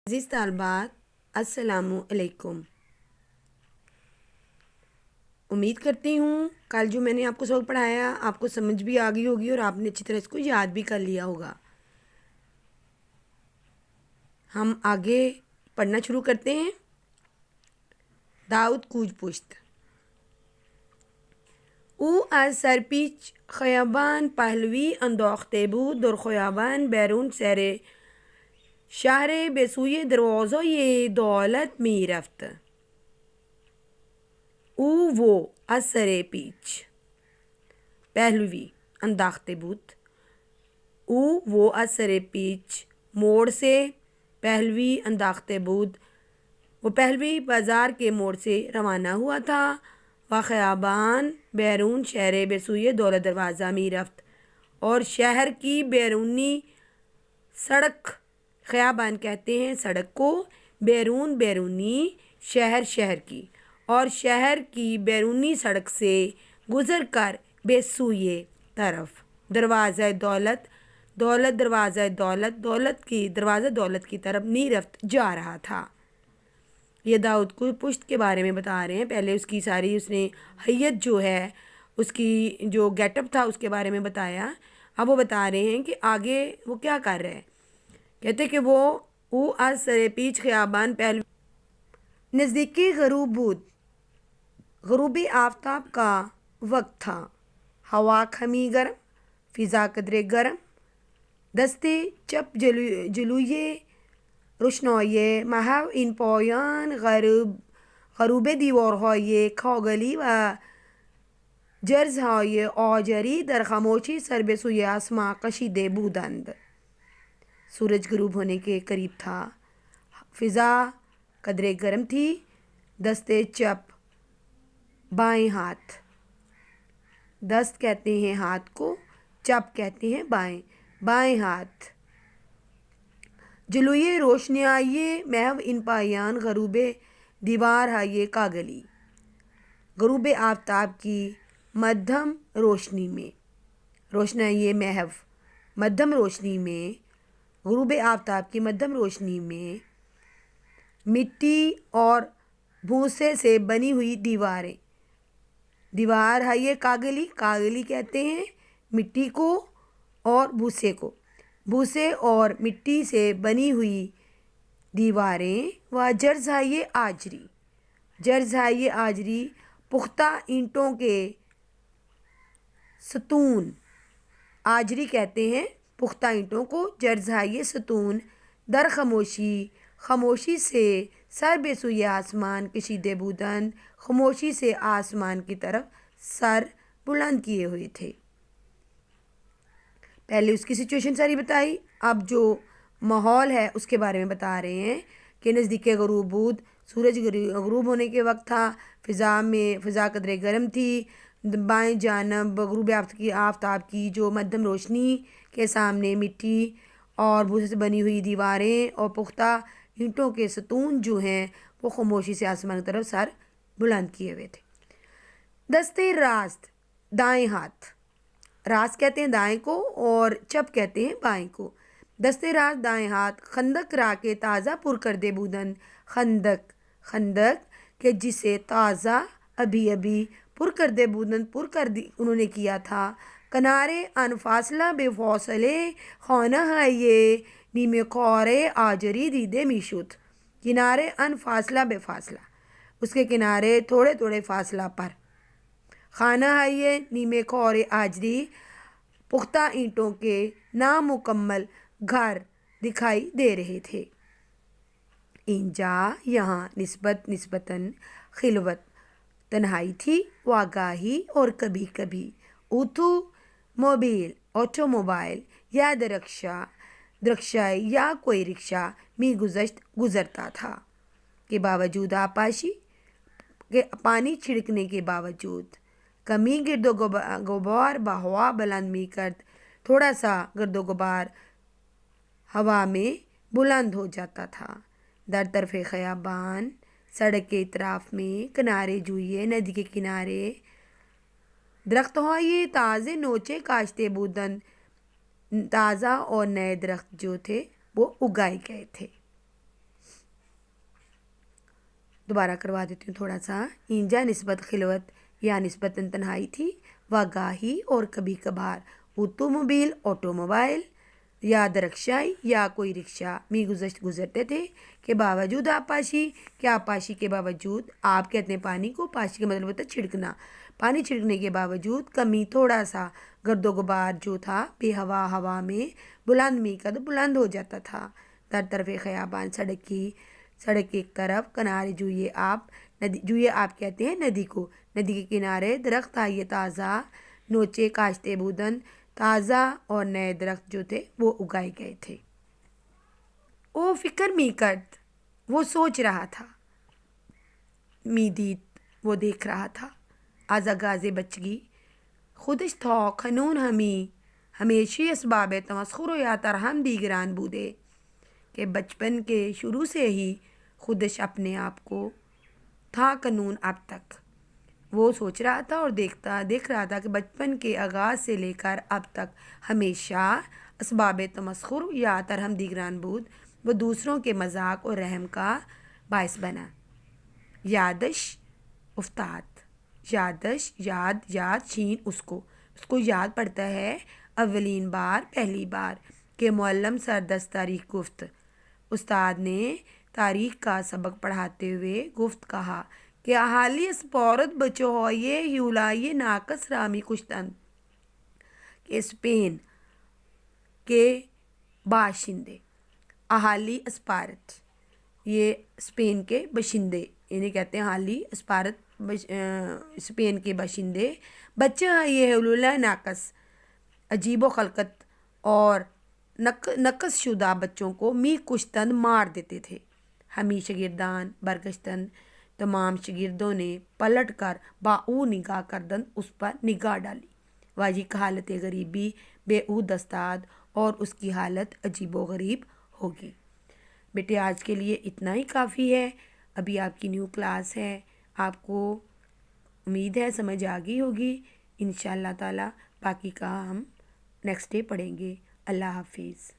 عزیز طالبات السلام علیکم۔ امید کرتی ہوں کل جو میں نے آپ کو سبق پڑھایا آپ کو سمجھ بھی آ گئی ہوگی اور آپ نے اچھی طرح اس کو یاد بھی کر لیا ہوگا۔ ہم آگے پڑھنا شروع کرتے ہیں۔ داؤد کوج پشت او از سرپیچ خیابان پهلوی انداخته بود، در خیابان بیرون سر شهر به سوی دروازه دولت می رفت. او وہ از سر پیچ پہلوی انداخته بود، او وہ از سر پیچ موڑ سے پہلوی انداخته بود، وہ پہلوی بازار کے موڑ سے روانہ ہوا تھا۔ و خیابان بیرون شہر بسوئے دولت دروازہ می رفت، اور شہر کی بیرونی سڑک، خیابان کہتے ہیں سڑک کو، بیرون بیرونی شہر کی، اور شہر کی بیرونی سڑک سے گزر کر بسوئے طرف دروازہ دولت دروازہ دولت کی طرف می رفت جا رہا تھا۔ یہ داؤد کو پشت کے بارے میں بتا رہے ہیں۔ پہلے اس کی ساری اس نے حیت جو ہے اس کی جو گیٹ اپ تھا اس کے بارے میں بتایا۔ اب وہ بتا رہے ہیں کہ آگے وہ کیا کر رہے ہیں۔ کہتے کہ وہ او از سر پیچ خیابان پہلو نزدیکی غروب بود، غروبی آفتاب کا وقت تھا، ہوا کمی گرم، فضا قدرے گرم، دستے چپ جلوی روشنایی محو این پایان غروب دیوارهای کاغلی و جرزهای آجری در خاموشی سر به سوی آسمان کشیده بودند۔ سورج غروب ہونے کے قریب تھا، فضا قدرے گرم تھی، دستے چپ بائیں ہاتھ، دست کہتے ہیں ہاتھ کو، چپ کہتے ہیں بائیں ہاتھ، جلوی روشنایی محو ان پایان غروب دیوار ہے کاغلی، غروب آفتاب کی مدھم روشنی میں، روشنائی محو مدھم روشنی میں، غروب آفتاب کی مدھم روشنی میں مٹی اور بھوسے سے بنی ہوئی دیوار ہے یہ کاغلی کہتے ہیں مٹی کو اور بھوسے اور مٹی سے بنی ہوئی دیواریں، و جرز ہے یہ آجری پختہ اینٹوں کے ستون، آجری کہتے ہیں پختہ اینٹوں کو، جرز ہے یہ ستون، در خاموشی سے سر بے سوی آسمان کشیدے بودند، خاموشی سے آسمان کی طرف سر بلند کیے ہوئے تھے۔ پہلے اس کی سچویشن ساری بتائی، اب جو ماحول ہے اس کے بارے میں بتا رہے ہیں کہ نزدیک غروب بود، سورج غروب ہونے کے وقت تھا، فضا قدرے گرم تھی، بائیں جانب غروب آفتاب کی جو مدھم روشنی کے سامنے مٹی اور بھوسے سے بنی ہوئی دیواریں اور پختہ اینٹوں کے ستون جو ہیں وہ خاموشی سے آسمان کی طرف سر بلند کیے ہوئے تھے۔ دستے راست دائیں ہاتھ، راست کہتے ہیں دائیں کو اور چپ کہتے ہیں بائیں کو، دستے راست دائیں ہاتھ خندق را کے تازہ پر کردے بودند، خندق کہ جسے تازہ ابھی پر کردے بودند انہوں نے کیا تھا، کنارے ان فاصلہ بے فاصلے خانہ ہے یہ نیمے کارے آجری دیدے میشد، کنارے ان فاصلہ بے فاصلہ، اس کے کنارے تھوڑے فاصلہ پر، خانہ ہے یہ نیمے کارے آجری پختہ اینٹوں کے نامکمل گھر دکھائی دے رہے تھے۔ اینجا یہاں نسبتاً خلوت تنہائی تھی، واگاہی اور کبھی کبھی آٹو موبائل یا درخشا یا کوئی رکشہ می گزرتا تھا، کے باوجود آپاشی کے پانی چھڑکنے کے باوجود، کمی گرد و غبار بہوا بلند می کرد، تھوڑا سا گرد و غبار ہوا میں بلند ہو جاتا تھا، در طرف خیابان سڑک کے اطراف میں، کنارے جوئے ندی کے کنارے درخت ہوئے تازے نوچے کاشتے بودند، تازہ اور نئے درخت جو تھے وہ اگائے گئے تھے۔ دوبارہ کروا دیتی ہوں تھوڑا سا. اینجا نسبت خلوت یا نسبتاً تنہائی تھی. واگاہی اور کبھی کبھار. اوتوموبیل آٹو موبائل. یاد رکشائی یا کوئی رکشہ. می گزشت گزرتے تھے. کے باوجود آبپاشی. کیا آبپاشی کے باوجود. آپ کہتے ہیں پانی کو، پاشی کا مطلب ہوتا ہے چھڑکنا. پانی چھڑکنے کے باوجود. کمی تھوڑا سا. گرد و غبار جو تھا بے ہوا ہوا میں بلند می قد بلند ہو جاتا تھا. در طرف خیابان سڑک ایک طرف. کنارے جوئے آپ. جوئے آپ کہتے ہیں ندی کو. ندی کے کنارے درخت آئیے تازہ نوچے کاشتے بودن. تازہ اور نئے درخت جو تھے وہ اگائے گئے تھے. او فکر می کرد. وہ سوچ رہا تھا. می دید وہ دیکھ رہا تھا. از آغاز بچگی خودش تا کنون ہمیشی اسباب تمسخر و یا ترہم دیگران بودے. کہ بچپن کے شروع سے ہی خودش اپنے آپ کو تھا کنون اب تک. وہ سوچ رہا تھا اور دیکھ رہا تھا کہ بچپن کے آغاز سے لے کر اب تک ہمیشہ اسباب تمسخر یا ترہم دیگران بود. وہ دوسروں کے مذاق اور رحم کا باعث بنا. یادش افتاد. یادش یاد شین اس کو یاد پڑتا ہے اولین بار پہلی بار کہ معلم سردست تاریخ گفت. استاد نے تاریخ کا سبق پڑھاتے ہوئے گفت کہا کہ اہالی اسپورت بچوں ہوئے ہیولائے ناقص رامی کشتن. کہ اسپین کے باشندے. اہالی اسپارت یہ اسپین کے باشندے انہیں کہتے ہیں اہالی اسپارت. اسپین کے باشندے بچے یہ ہیولائے ناقص عجیب و خلقت اور نقص شدہ بچوں کو می کشتن مار دیتے تھے. ہمی شاگردان برگشتن. تمام شاگردوں نے پلٹ کر با او نگاہ کردند اس پر نگاہ ڈالی. واجی کا حالت غریبی بے او دستاد اور اس کی حالت عجیب و غریب ہوگی. بیٹے آج کے لیے اتنا ہی کافی ہے. ابھی آپ کی نیو کلاس ہے. آپ کو امید ہے سمجھ آ گئی ہوگی. انشاءاللہ تعالی باقی کا ہم نیکسٹ ڈے پڑھیں گے. اللہ حافظ.